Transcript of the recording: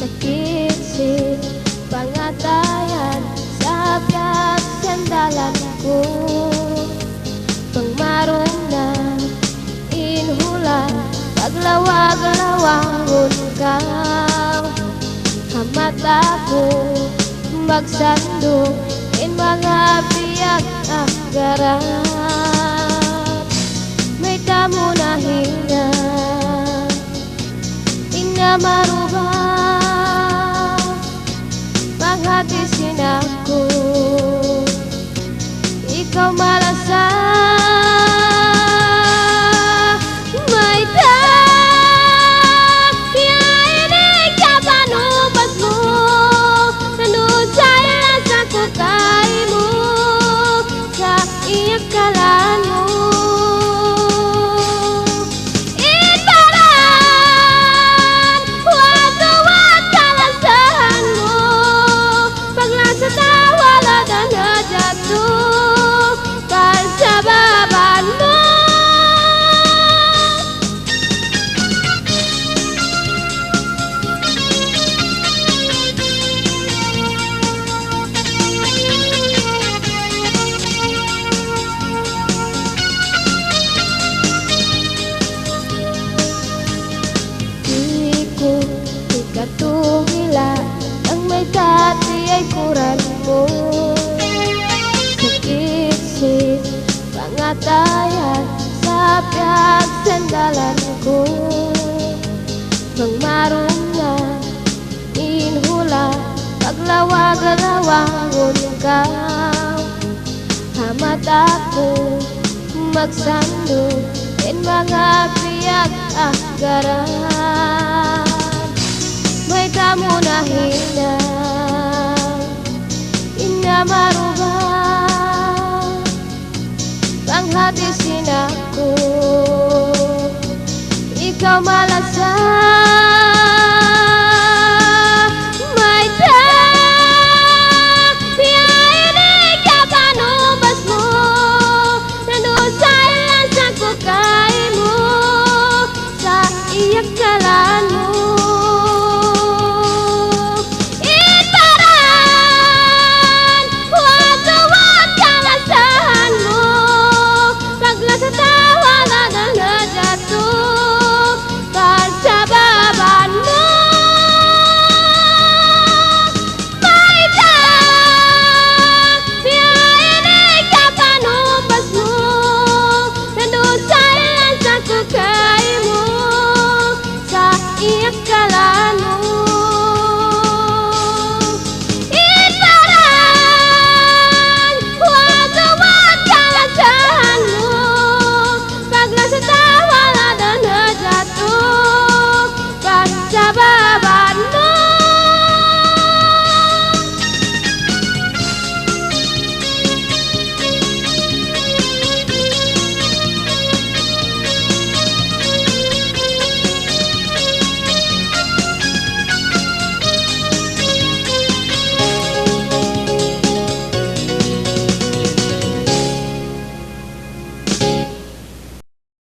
sakit pangatayan sa biyak sandalan ko pangmaron na inhulan paglawag-lawangon ka hamata ko magsandong in mga biyak agaran may tamo na hinga inamaruba maghatisin ako ikaw malasa may takiainig ka panubas mo nanusay sa kukay mo sa iyakalan mo katungila ang may dati ay kuran mo sakit pangatayan sa biyak sandalan ko pangmarong na inhula paglawag-lawangon ka hamat ako magsandong in mga biyak agaran may tamo na hinang inamaruba panghatisin ako ikaw malas